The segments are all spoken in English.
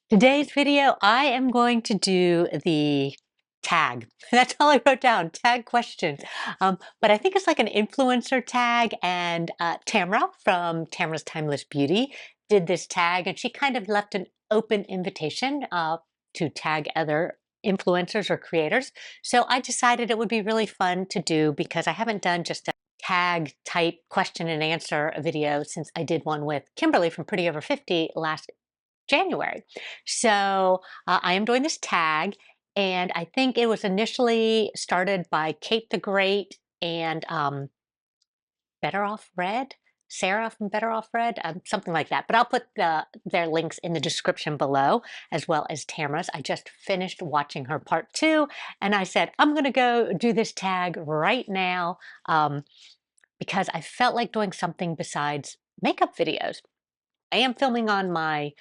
Today's video, I am going to do the tag. That's all I wrote down, tag questions. But I think it's like an influencer tag, and Tamra from Tamra's Timeless Beauty did this tag, and she kind of left an open invitation to tag other influencers or creators. So I decided it would be really fun to do because I haven't done just a tag type question and answer video since I did one with Kimberly from Pretty Over 50 last January. So I am doing this tag, and I think it was initially started by Kate the Great and Better Off Red, Sarah from Better Off Red, something like that. But I'll put their links in the description below, as well as Tamara's. I just finished watching her part 2, and I said, I'm going to go do this tag right now because I felt like doing something besides makeup videos. I am filming on my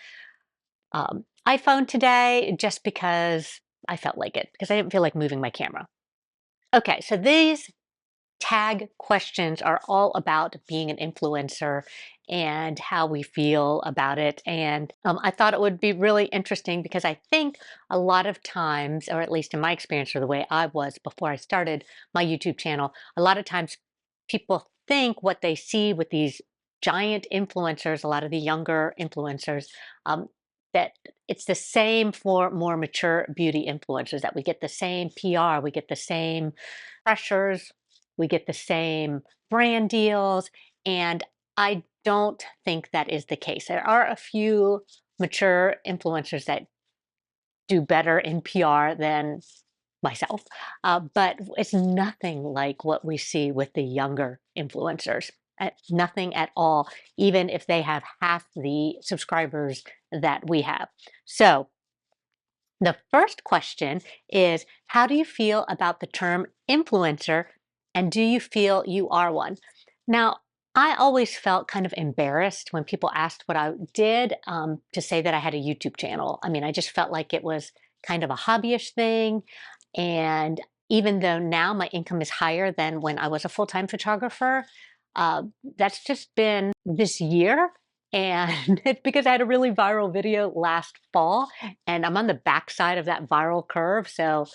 iPhone today just because I felt like it, because I didn't feel like moving my camera. Okay, so these tag questions are all about being an influencer and how we feel about it. And I thought it would be really interesting because I think a lot of times, or at least in my experience or the way I was before I started my YouTube channel, a lot of times people think what they see with these giant influencers, a lot of the younger influencers, um, that it's the same for more mature beauty influencers, that we get the same PR, we get the same pressures, we get the same brand deals, and I don't think that is the case. There are a few mature influencers that do better in PR than myself, but it's nothing like what we see with the younger influencers. Nothing at all, even if they have half the subscribers that we have. So the first question is, how do you feel about the term influencer, and do you feel you are one? Now, I always felt kind of embarrassed when people asked what I did, to say that I had a YouTube channel. I mean, I just felt like it was kind of a hobbyish thing. And even though now my income is higher than when I was a full-time photographer, that's just been this year. And it's because I had a really viral video last fall, and I'm on the backside of that viral curve. So,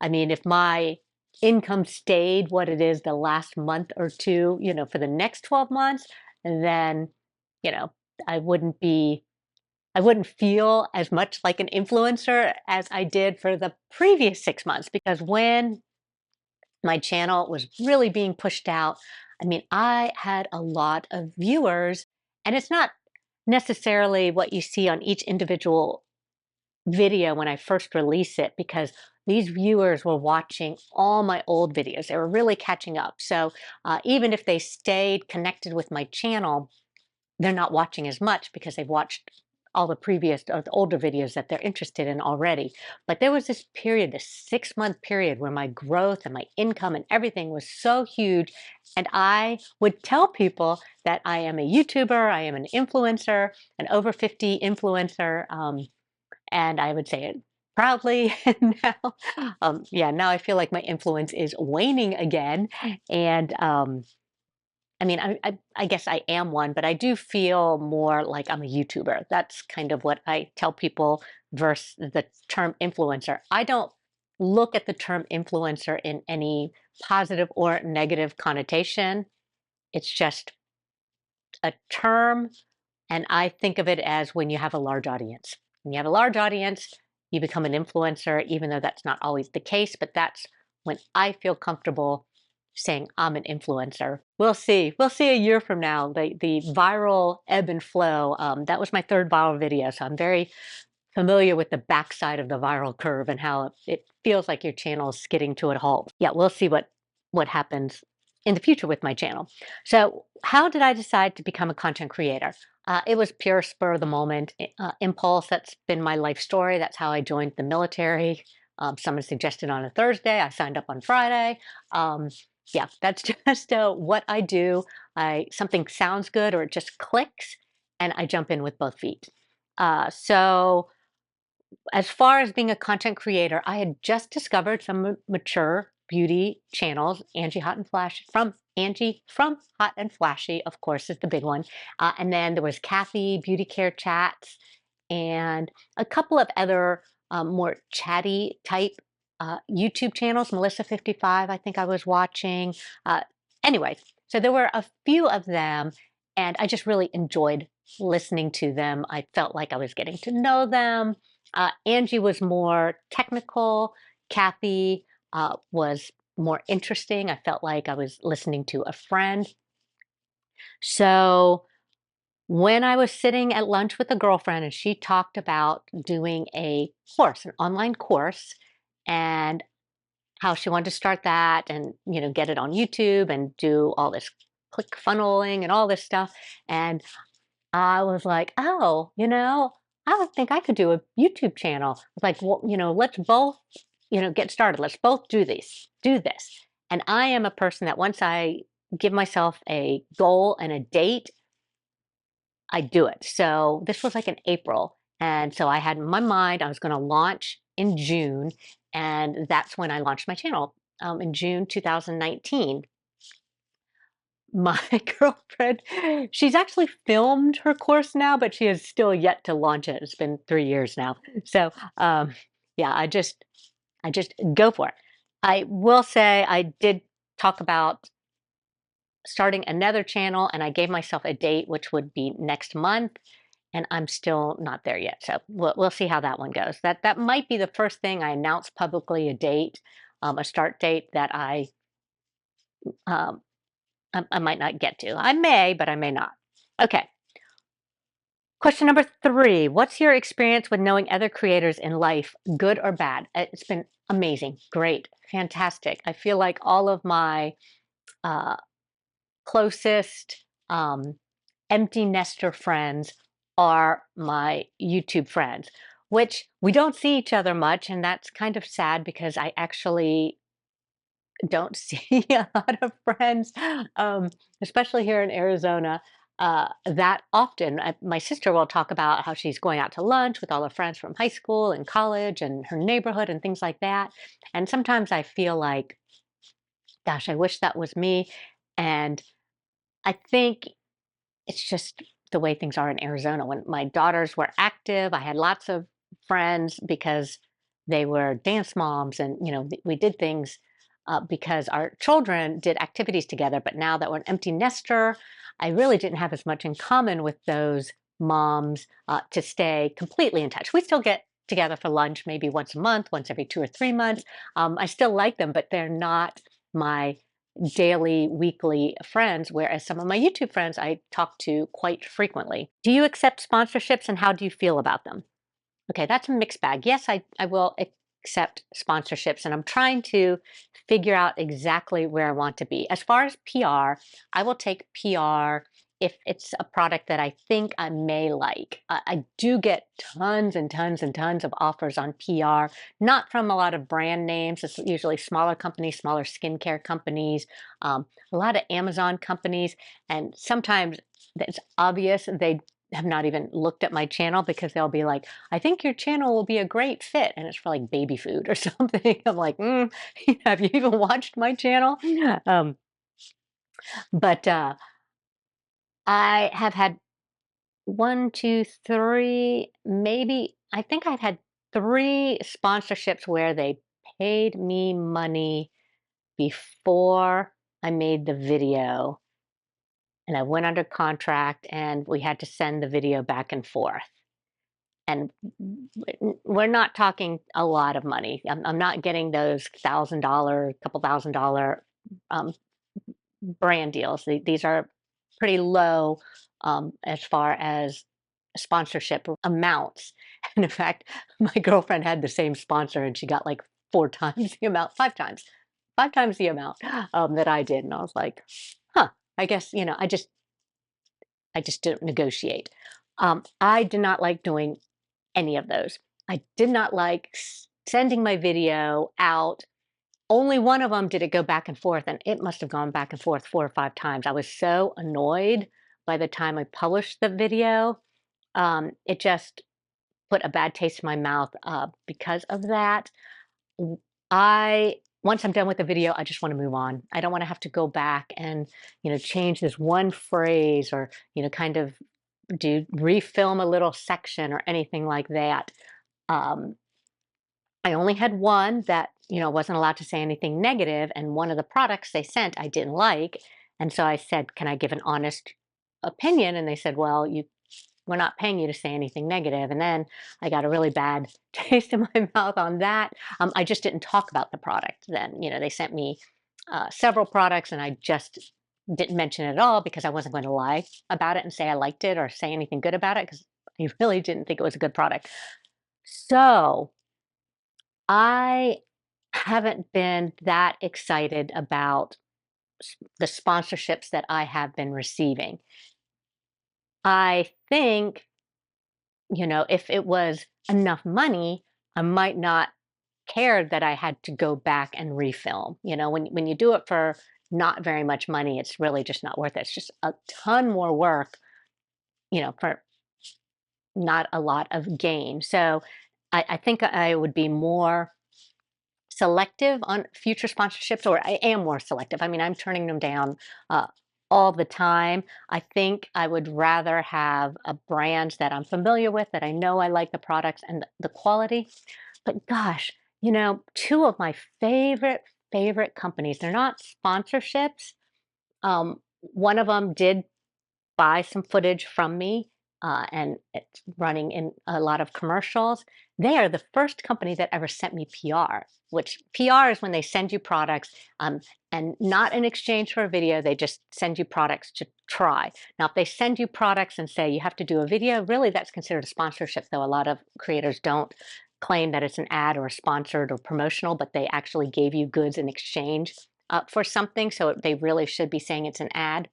I mean, if my income stayed what it is the last month or two, for the next 12 months, then, you know, I wouldn't be, I wouldn't feel as much like an influencer as I did for the previous 6 months, because when my channel was really being pushed out, I mean, I had a lot of viewers, and it's not necessarily what you see on each individual video when I first release it, because these viewers were watching all my old videos. They were really catching up. So even if they stayed connected with my channel, they're not watching as much because they've watched all the previous or the older videos that they're interested in already. But there was this period, this 6 month period, where my growth and my income and everything was so huge. And I would tell people that I am a YouTuber, I am an influencer, an over 50 influencer. And I would say it proudly. And now, yeah, now I feel like my influence is waning again. And I mean, I guess I am one, but I do feel more like I'm a YouTuber. That's kind of what I tell people versus the term influencer. I don't look at the term influencer in any positive or negative connotation. It's just a term, and I think of it as when you have a large audience. When you have a large audience, you become an influencer, even though that's not always the case, but that's when I feel comfortable saying I'm an influencer. We'll see. We'll see a year from now, the viral ebb and flow. That was my third viral video, so I'm very familiar with the backside of the viral curve and how it feels like your channel is skidding to a halt. Yeah, we'll see what happens in the future with my channel. So how did I decide to become a content creator? It was pure spur of the moment, impulse. That's been my life story. That's how I joined the military. Someone suggested on a Thursday. I signed up on Friday. Yeah, that's just what I do. Something sounds good or it just clicks, and I jump in with both feet. So as far as being a content creator, I had just discovered some mature beauty channels. Angie Hot and Flashy, from Angie from Hot and Flashy, of course, is the big one. And then there was Kathy Beauty Care Chats, and a couple of other more chatty type YouTube channels. Melissa55, I think I was watching. Uh, anyway, so there were a few of them, and I just really enjoyed listening to them. I felt like I was getting to know them. Angie was more technical. Kathy was more interesting. I felt like I was listening to a friend. So when I was sitting at lunch with a girlfriend and she talked about doing a course, an online course, and how she wanted to start that and, get it on YouTube and do all this click funneling and all this stuff. And I was like, oh, I would think I could do a YouTube channel. I was like, well, let's both, get started. Let's both do this. And I am a person that once I give myself a goal and a date, I do it. So this was like in April. And so I had in my mind I was going to launch in June. And that's when I launched my channel in June 2019. My girlfriend, she's actually filmed her course now, but she has still yet to launch it. It's been 3 years now. So yeah, I just go for it. I will say I did talk about starting another channel, and I gave myself a date, which would be next month, and I'm still not there yet. So we'll see how that one goes. That might be the first thing I announce publicly, a date, a start date that um, I might not get to. I may, but I may not. Okay. Question number 3. What's your experience with knowing other creators in life, good or bad? It's been amazing, great, fantastic. I feel like all of my uh, closest empty nester friends are my YouTube friends, which we don't see each other much. And that's kind of sad because I actually don't see a lot of friends, especially here in Arizona, that often. My sister will talk about how she's going out to lunch with all her friends from high school and college and her neighborhood and things like that. And sometimes I feel like, gosh, I wish that was me. And I think it's just the way things are in Arizona. When my daughters were active, I had lots of friends because they were dance moms, and we did things because our children did activities together. But now that we're an empty nester, I really didn't have as much in common with those moms to stay completely in touch. We still get together for lunch maybe once a month, once every 2 or 3 months. I still like them, but they're not my daily, weekly friends, whereas some of my YouTube friends I talk to quite frequently. Do you accept sponsorships and how do you feel about them? Okay, that's a mixed bag. Yes, I will accept sponsorships, and I'm trying to figure out exactly where I want to be. As far as PR, I will take PR if it's a product that I think I may like. I do get tons and tons and tons of offers on PR, not from a lot of brand names. It's usually smaller companies, smaller skincare companies, a lot of Amazon companies, and sometimes it's obvious they have not even looked at my channel because they'll be like, I think your channel will be a great fit. And it's for like baby food or something. I'm like, have you even watched my channel? Um, but I have had one, two, three, maybe, I think I've had 3 sponsorships where they paid me money before I made the video. And I went under contract and we had to send the video back and forth. And we're not talking a lot of money. I'm not getting those $1,000, couple $1,000 um, brand deals. These are pretty low as far as sponsorship amounts. And in fact, my girlfriend had the same sponsor and she got like 4 times the amount, 5 times the amount that I did. And I was like, huh, I guess, I just didn't negotiate. I did not like doing any of those. I did not like sending my video out. Only one of them did it go back and forth, and it must have gone back and forth 4 or 5 times. I was so annoyed by the time I published the video. It just put a bad taste in my mouth because of that. I once I'm done with the video, I just want to move on. I don't want to have to go back and change this one phrase or kind of do refilm a little section or anything like that. Um, I only had one that, wasn't allowed to say anything negative, and one of the products they sent I didn't like, and so I said, "Can I give an honest opinion?" And they said, "Well, we're not paying you to say anything negative." And then I got a really bad taste in my mouth on that. I just didn't talk about the product then. They sent me several products, and I just didn't mention it at all because I wasn't going to lie about it and say I liked it or say anything good about it because I really didn't think it was a good product. So I haven't been that excited about the sponsorships that I have been receiving. I think, if it was enough money, I might not care that I had to go back and refilm. When you do it for not very much money, it's really just not worth it. It's just a ton more work, for not a lot of gain. So I think I would be more selective on future sponsorships, or I am more selective. I mean, I'm turning them down uh, all the time. I think I would rather have a brand that I'm familiar with, that I know I like the products and the quality. But gosh, two of my favorite companies, they're not sponsorships. One of them did buy some footage from me, and it's running in a lot of commercials. They are the first company that ever sent me PR, which PR is when they send you products, and not in exchange for a video. They just send you products to try. Now, if they send you products and say you have to do a video, really that's considered a sponsorship, though a lot of creators don't claim that it's an ad or sponsored or promotional, but they actually gave you goods in exchange for something. So they really should be saying it's an ad.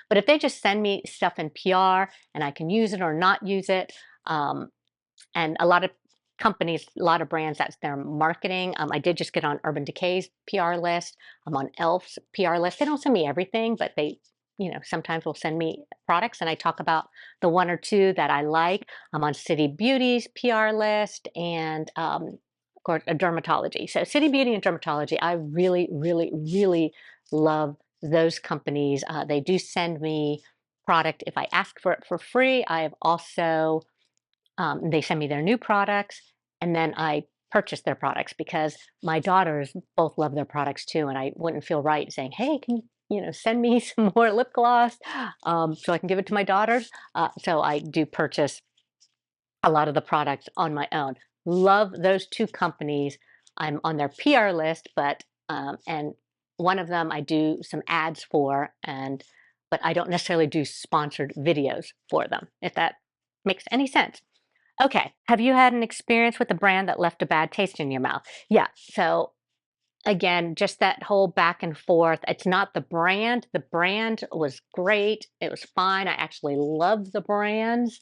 But if they just send me stuff in PR and I can use it or not use it, um, and a lot of companies, a lot of brands, that's their marketing. I did just get on Urban Decay's PR list. I'm on Elf's PR list. They don't send me everything, but they, sometimes will send me products, and I talk about the one or two that I like. I'm on City Beauty's PR list, and of course, a dermatology. So City Beauty and dermatology, I really, really, really love those companies. They do send me product if I ask for it for free. I have also they send me their new products, and then I purchase their products because my daughters both love their products too, and I wouldn't feel right saying, "Hey, can you send me some more lip gloss so I can give it to my daughters?" So I do purchase a lot of the products on my own. Love those two companies. I'm on their PR list, and one of them I do some ads for, but I don't necessarily do sponsored videos for them, if that makes any sense. Okay. Have you had an experience with a brand that left a bad taste in your mouth? Yeah. So again, just that whole back and forth. It's not the brand. The brand was great. It was fine. I actually loved the brands.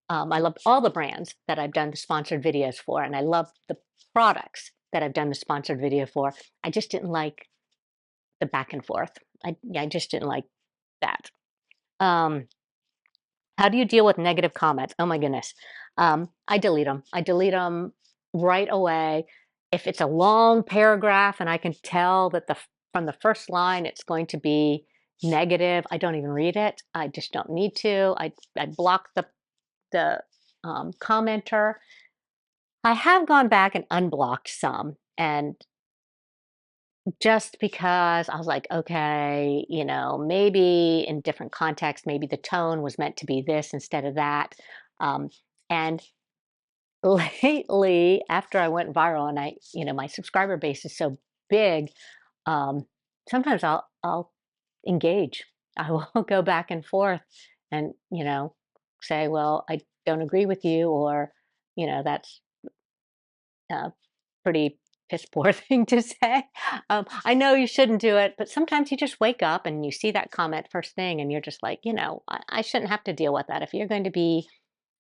I loved all the brands that I've done the sponsored videos for, and I love the products that I've done the sponsored video for. I just didn't like the back and forth. I just didn't like that. Um, How do you deal with negative comments? Oh my goodness. I delete them. I delete them right away. If it's a long paragraph and I can tell that from the first line it's going to be negative, I don't even read it. I just don't need to. I block the commenter. I have gone back and unblocked some, and just because I was like, okay, maybe in different contexts, maybe the tone was meant to be this instead of that. And lately, after I went viral and my subscriber base is so big, um, sometimes I'll engage. I will go back and forth and, say, well, I don't agree with you, or, that's a pretty piss poor thing to say. I know you shouldn't do it, but sometimes you just wake up and you see that comment first thing and you're just like, I shouldn't have to deal with that. If you're going to be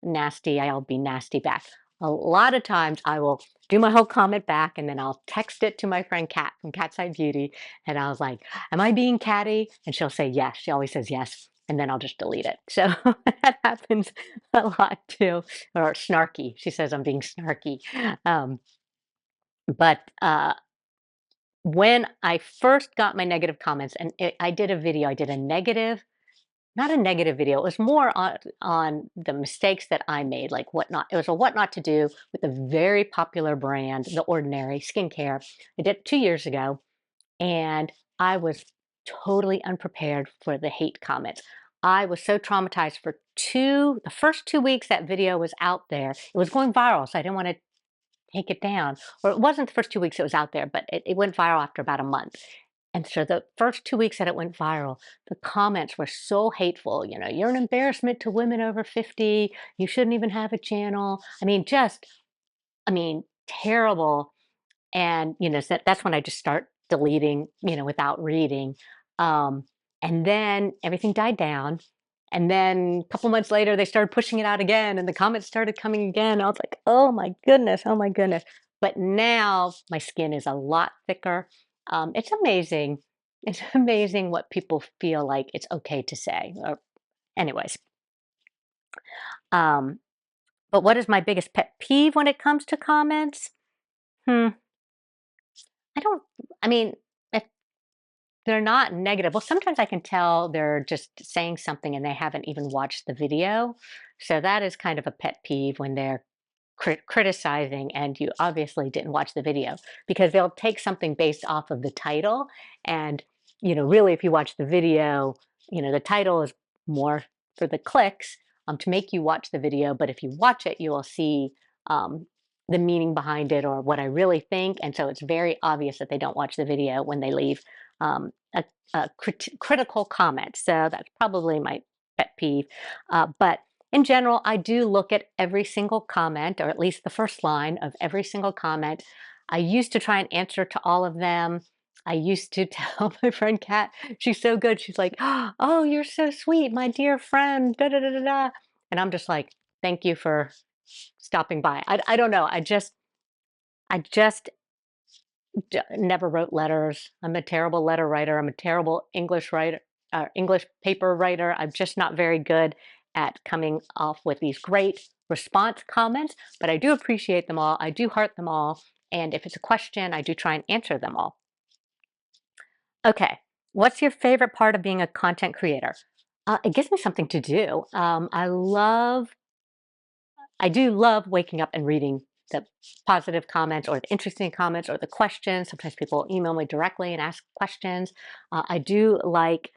nasty, I'll be nasty back. A lot of times I will do my whole comment back, and then I'll text it to my friend Kat from Cat's Eye Beauty. And I was like, am I being catty? And she'll say yes. She always says yes. And then I'll just delete it. So that happens a lot too. Or snarky. She says I'm being snarky. But when I first got my negative comments, and I did a video, I did a negative not a negative video. It was more on the mistakes that I made, like what not. It was a what not to do with a very popular brand, The Ordinary skincare. I did it 2 years ago, and I was totally unprepared for the hate comments. I was so traumatized for the first 2 weeks that video was out there. It was going viral, so I didn't want to take it down. Or it wasn't the first 2 weeks it was out there, but it went viral after about a month. And so the first 2 weeks that it went viral, the comments were so hateful. You know, you're an embarrassment to women over 50. You shouldn't even have a channel. I mean, terrible. And, so that's when I just start deleting, without reading. Um, and then everything died down. And then a couple months later, they started pushing it out again, and the comments started coming again. I was like, oh my goodness, oh my goodness. But now my skin is a lot thicker. It's amazing. It's amazing what people feel like it's okay to say. Anyways, um, but what is my biggest pet peeve when it comes to comments? Hmm, I don't, I mean, if they're not negative. Well, sometimes I can tell they're just saying something and they haven't even watched the video. So that is kind of a pet peeve when they're criticizing and you obviously didn't watch the video, because they'll take something based off of the title. And, really, if you watch the video, the title is more for the clicks, to make you watch the video. But if you watch it, you will see um, the meaning behind it or what I really think. And so it's very obvious that they don't watch the video when they leave a, critical comment. So that's probably my pet peeve. But in general, I do look at every single comment, or at least the first line of every single comment. I used to try and answer to all of them. I used to tell my friend Kat, she's so good. She's like, "Oh, you're so sweet, my dear friend." Da da da da da. And I'm just like, "Thank you for stopping by." I don't know. I just never wrote letters. I'm a terrible letter writer. I'm a terrible English writer, English paper writer. I'm just not very good at coming off with these great response comments, but I do appreciate them all. I do heart them all. And if it's a question, I do try and answer them all. Okay, what's your favorite part of being a content creator? It gives me something to do. I do love waking up and reading the positive comments or the interesting comments or the questions. Sometimes people email me directly and ask questions. I do like,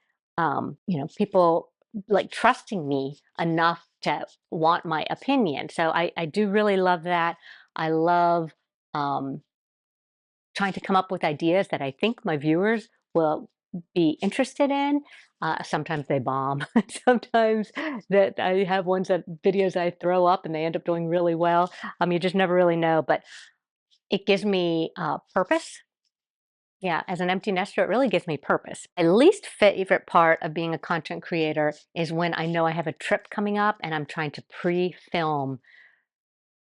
people like trusting me enough to want my opinion. So I do really love that. I love um, trying to come up with ideas that I think my viewers will be interested in. Sometimes they bomb. Sometimes that I have videos I throw up and they end up doing really well. You just never really know, but it gives me purpose. Yeah, as an empty nester, it really gives me purpose. My least favorite part of being a content creator is when I know I have a trip coming up and I'm trying to pre-film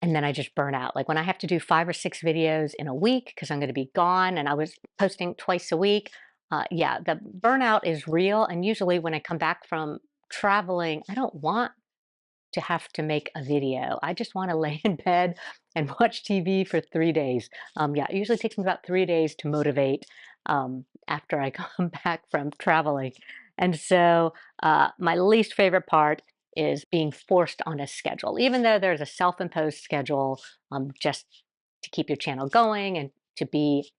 and then I just burn out. Like when I have to do 5 or 6 videos in a week because I'm going to be gone and I was posting twice a week. Yeah, the burnout is real. And usually when I come back from traveling, I don't want to have to make a video. I just want to lay in bed and watch TV for 3 days. Yeah, it usually takes me about 3 days to motivate after I come back from traveling. And so my least favorite part is being forced on a schedule, even though there's a self-imposed schedule just to keep your channel going and to be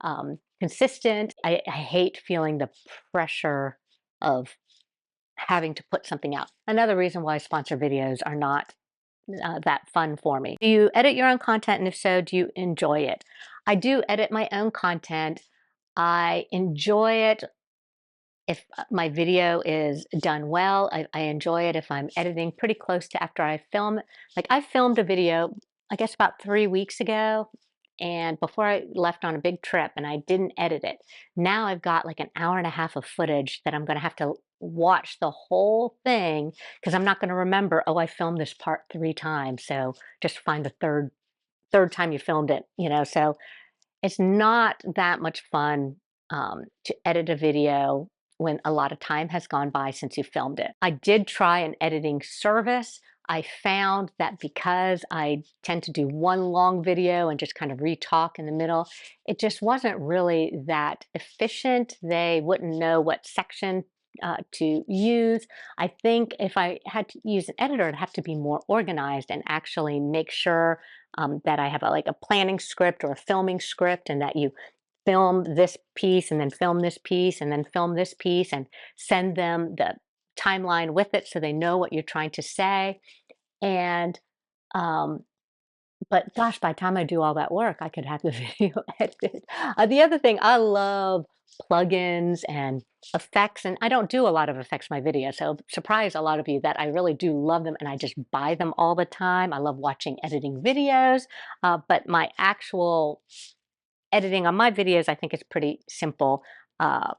consistent. I hate feeling the pressure of having to put something out. Another reason why sponsor videos are not that fun for me. Do you edit your own content? And if so, do you enjoy it? I do edit my own content. I enjoy it if my video is done well. I enjoy it if I'm editing pretty close to after I film. Like I filmed a video, I guess about 3 weeks ago, and before I left on a big trip, and I didn't edit it. Now I've got like an hour and a half of footage that I'm going to have to watch the whole thing because I'm not going to remember, oh, I filmed this part 3 times. So just find the third time you filmed it, So it's not that much fun to edit a video when a lot of time has gone by since you filmed it. I did try an editing service. I found that because I tend to do one long video and just kind of re-talk in the middle, it just wasn't really that efficient. They wouldn't know what section to use. I think if I had to use an editor, it'd have to be more organized and actually make sure that I have like a planning script or a filming script, and that you film this piece and then film this piece and then film this piece and send them the timeline with it so they know what you're trying to say. And um, but gosh, by the time I do all that work, I could have the video edited. The other thing, I love plugins and effects, and I don't do a lot of effects in my videos, so surprise a lot of you that I really do love them and I just buy them all the time. I love watching editing videos, but my actual editing on my videos, I think is pretty simple. Uh,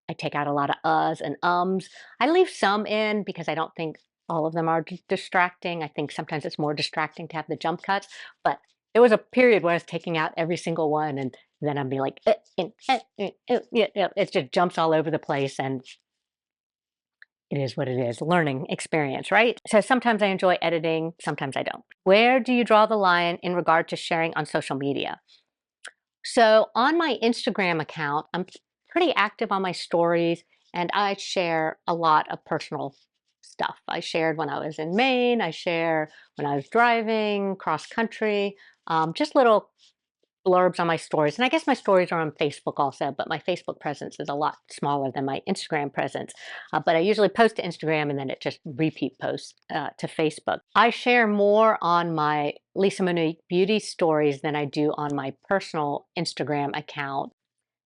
I take out a lot of uhs and ums. I leave some in because I don't think all of them are distracting. I think sometimes it's more distracting to have the jump cuts, but there was a period where I was taking out every single one, and then I'd be like, yeah, yeah, it just jumps all over the place, and it is what it is. Learning experience, right? So sometimes I enjoy editing, sometimes I don't. Where do you draw the line in regard to sharing on social media? So on my Instagram account, I'm pretty active on my stories, and I share a lot of personal stuff. I shared when I was in Maine, I share when I was driving cross country, just little blurbs on my stories. And I guess my stories are on Facebook also, but my Facebook presence is a lot smaller than my Instagram presence. But I usually post to Instagram and then it just repeat posts to Facebook. I share more on my Lisa Monique beauty stories than I do on my personal Instagram account.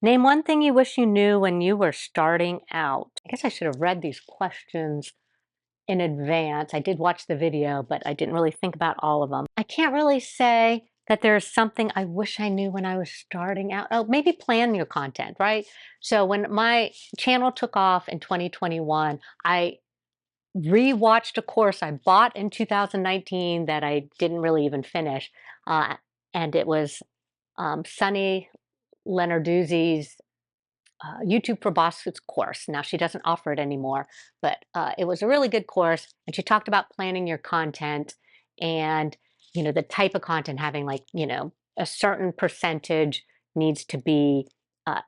Name one thing you wish you knew when you were starting out. I guess I should have read these questions in advance. I did watch the video, but I didn't really think about all of them. I can't really say that there's something I wish I knew when I was starting out. Oh, maybe plan your content, right? So when my channel took off in 2021, I rewatched a course I bought in 2019 that I didn't really even finish. And it was Sunny Lenarduzzi's YouTube for Bosses course. Now she doesn't offer it anymore, but it was a really good course, and she talked about planning your content and the type of content having like a certain percentage needs to be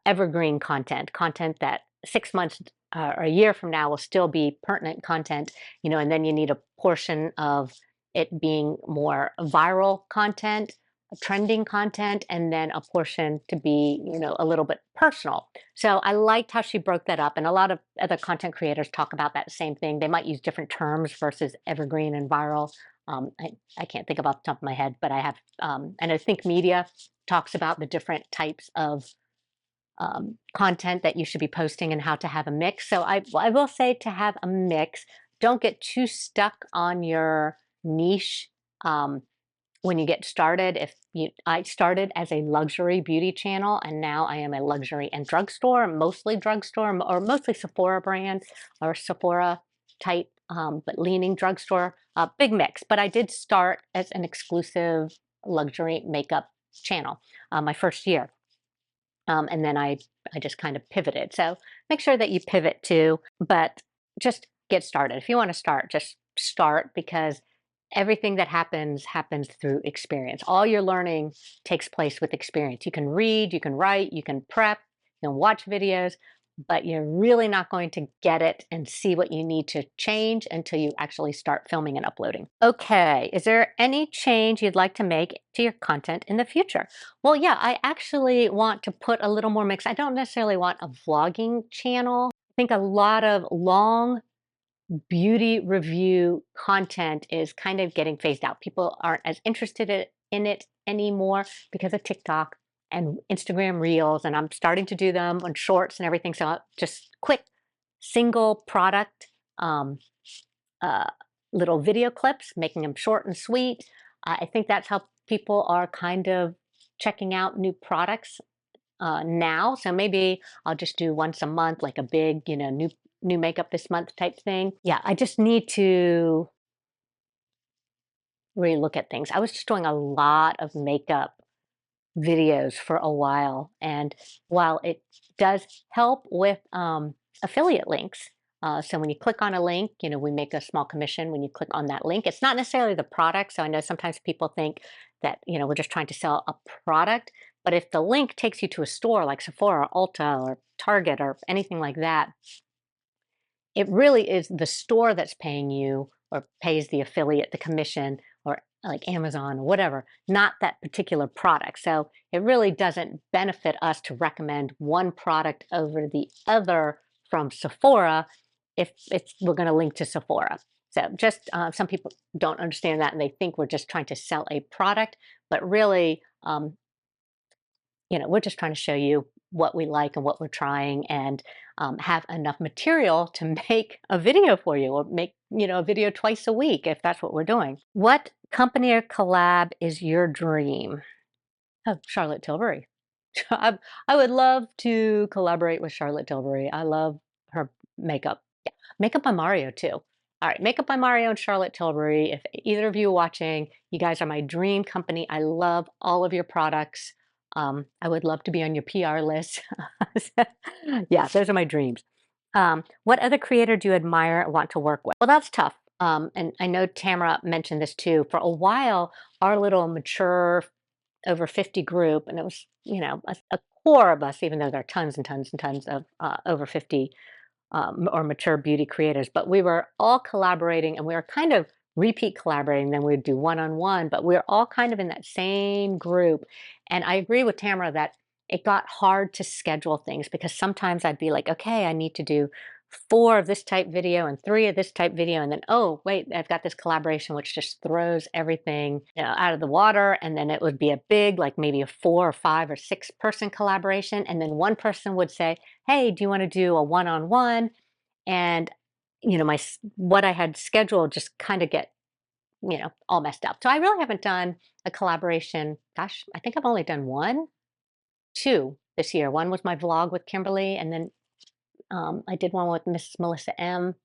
evergreen content, content that 6 months or a year from now will still be pertinent content, and then you need a portion of it being more viral content, trending content, and then a portion to be a little bit personal. So I liked how she broke that up, and a lot of other content creators talk about that same thing. They might use different terms versus evergreen and viral. I can't think of off the top of my head, but I have, and I think media talks about the different types of content that you should be posting and how to have a mix. So I will say to have a mix. Don't get too stuck on your niche. When you get started, I started as a luxury beauty channel, and now I am a luxury and drugstore, mostly drugstore, or mostly Sephora brand or Sephora type, but leaning drugstore, big mix. But I did start as an exclusive luxury makeup channel my first year. And then I just kind of pivoted. So make sure that you pivot too, but just get started. If you want to start, just start, because everything that happens through experience. All your learning takes place with experience. You can read, you can write, you can prep, you can watch videos, but you're really not going to get it and see what you need to change until you actually start filming and uploading. Okay, is there any change you'd like to make to your content in the future? Well, yeah, I actually want to put a little more mix. I don't necessarily want a vlogging channel. I think a lot of long beauty review content is kind of getting phased out. People aren't as interested in it anymore because of TikTok and Instagram Reels, and I'm starting to do them on shorts and everything. So just quick, single product, um, uh, little video clips, making them short and sweet. I think that's how people are kind of checking out new products now. So maybe I'll just do once a month, like a big, new makeup this month type thing. Yeah, I just need to really look at things. I was just doing a lot of makeup videos for a while, and while it does help with affiliate links, so when you click on a link, we make a small commission when you click on that link. It's not necessarily the product. So I know sometimes people think that, we're just trying to sell a product, but if the link takes you to a store like Sephora or Ulta or Target or anything like that, it really is the store that's paying you or pays the affiliate the commission, or like Amazon or whatever, not that particular product. So it really doesn't benefit us to recommend one product over the other from Sephora if we're going to link to Sephora. So just some people don't understand that, and they think we're just trying to sell a product, but really, we're just trying to show you what we like and what we're trying, and have enough material to make a video for you, or make, a video twice a week if that's what we're doing. What company or collab is your dream? Oh, Charlotte Tilbury. I would love to collaborate with Charlotte Tilbury. I love her makeup. Yeah, Makeup by Mario too. All right, Makeup by Mario and Charlotte Tilbury. If either of you are watching, you guys are my dream company. I love all of your products. I would love to be on your PR list. Yeah, those are my dreams. What other creator do you admire and want to work with? Well, that's tough. And I know Tamara mentioned this too. For a while, our little mature over 50 group, and it was, a core of us, even though there are tons and tons and tons of over 50 or mature beauty creators, but we were all collaborating, and we were kind of repeat collaborating. Then we'd do one-on-one, but we were all kind of in that same group. And I agree with Tamara that it got hard to schedule things, because sometimes I'd be like, okay, I need to do 4 of this type video and 3 of this type video, and then, oh wait, I've got this collaboration which just throws everything, out of the water. And then it would be a big, like maybe a 4 or 5 or 6 person collaboration, and then one person would say, hey, do you want to do a one-on-one? And what I had scheduled just kind of get, all messed up. So I really haven't done a collaboration. Gosh, I think I've only done 2 this year. One was my vlog with Kimberly, and then I did one with Mrs. Melissa M.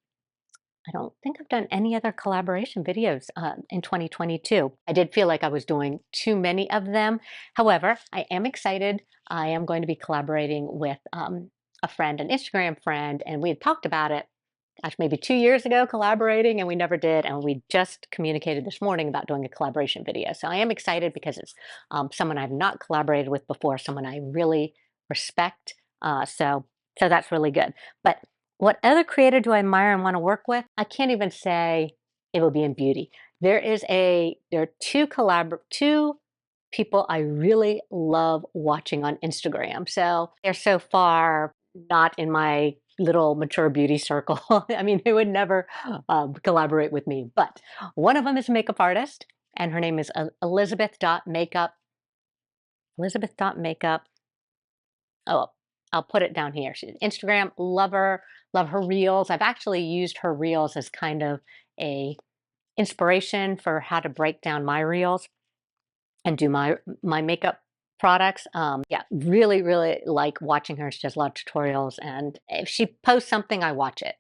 I don't think I've done any other collaboration videos in 2022. I did feel like I was doing too many of them. However, I am excited. I am going to be collaborating with a friend, an Instagram friend, and we had talked about it, gosh, maybe 2 years ago, collaborating, and we never did. And we just communicated this morning about doing a collaboration video. So I am excited because it's someone I've not collaborated with before, someone I really respect. So that's really good. But what other creator do I admire and want to work with? I can't even say it will be in beauty. There are two people I really love watching on Instagram. So they're so far not in my little mature beauty circle. I mean, they would never collaborate with me. But one of them is a makeup artist, and her name is Elizabeth.makeup. Elizabeth.makeup. Oh, I'll put it down here. She's Instagram, love her reels. I've actually used her reels as kind of a inspiration for how to break down my reels and do my makeup products. Yeah, really, really like watching her. She does a lot of tutorials, and if she posts something, I watch it.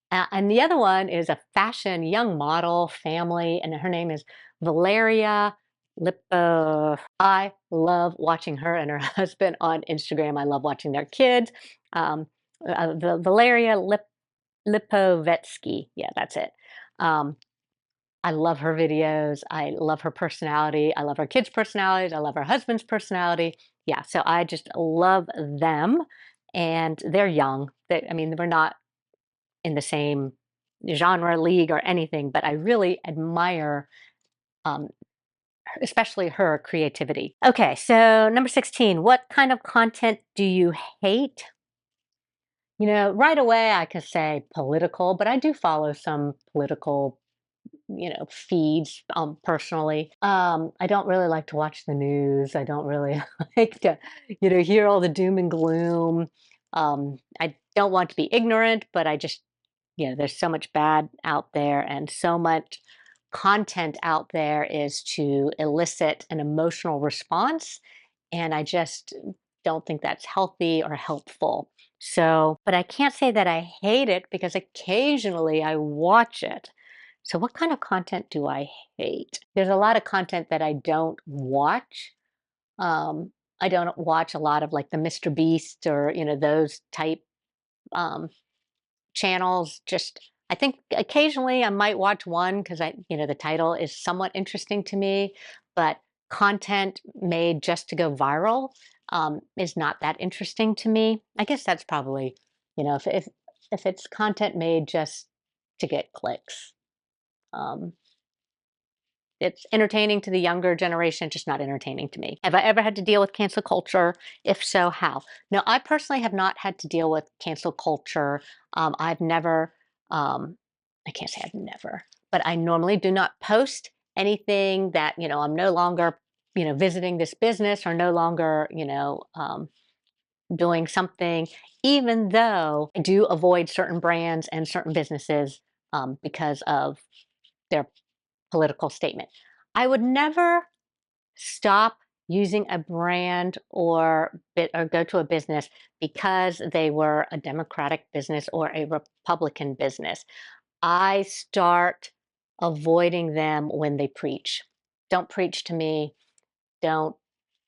And the other one is a fashion young model family, and her name is Valeria Lipo. I love watching her and her husband on Instagram. I love watching their kids. Valeria Lipovetsky. Yeah, that's it. I love her videos. I love her personality. I love her kids' personalities. I love her husband's personality. Yeah, so I just love them. And they're young. I mean, we're not in the same genre league or anything, but I really admire, um, especially her creativity. Okay, so number 16, what kind of content do you hate? Right away I could say political, but I do follow some political, feeds personally. I don't really like to watch the news. I don't really like to, hear all the doom and gloom. I don't want to be ignorant, but I just, there's so much bad out there, and so much content out there is to elicit an emotional response. And I just don't think that's healthy or helpful. So, but I can't say that I hate it, because occasionally I watch it. So what kind of content do I hate? There's a lot of content that I don't watch. Um, I don't watch a lot of like the Mr. Beast or, those type um, channels. Just, I think occasionally I might watch one because the title is somewhat interesting to me, but content made just to go viral is not that interesting to me. I guess that's probably, if if it's content made just to get clicks. Um, it's entertaining to the younger generation, just not entertaining to me. Have I ever had to deal with cancel culture? If so, how? No, I personally have not had to deal with cancel culture. I've never, I can't say I've never, but I normally do not post anything that, I'm no longer, visiting this business or no longer, doing something, even though I do avoid certain brands and certain businesses because of their political statement. I would never stop using a brand or go to a business because they were a Democratic business or a Republican business. I start avoiding them when they preach. Don't preach to me. Don't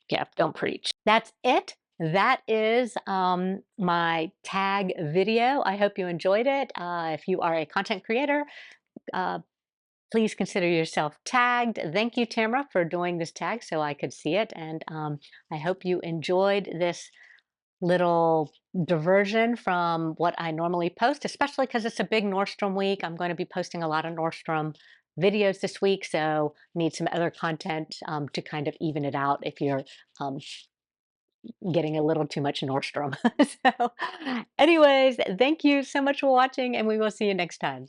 Yeah, don't preach. That's it. That is my tag video. I hope you enjoyed it. If you are a content creator, uh, please consider yourself tagged. Thank you, Tamara, for doing this tag so I could see it. And I hope you enjoyed this little diversion from what I normally post, especially because it's a big Nordstrom week. I'm going to be posting a lot of Nordstrom videos this week, so need some other content to kind of even it out if you're um, getting a little too much Nordstrom. So anyways, thank you so much for watching, and we will see you next time.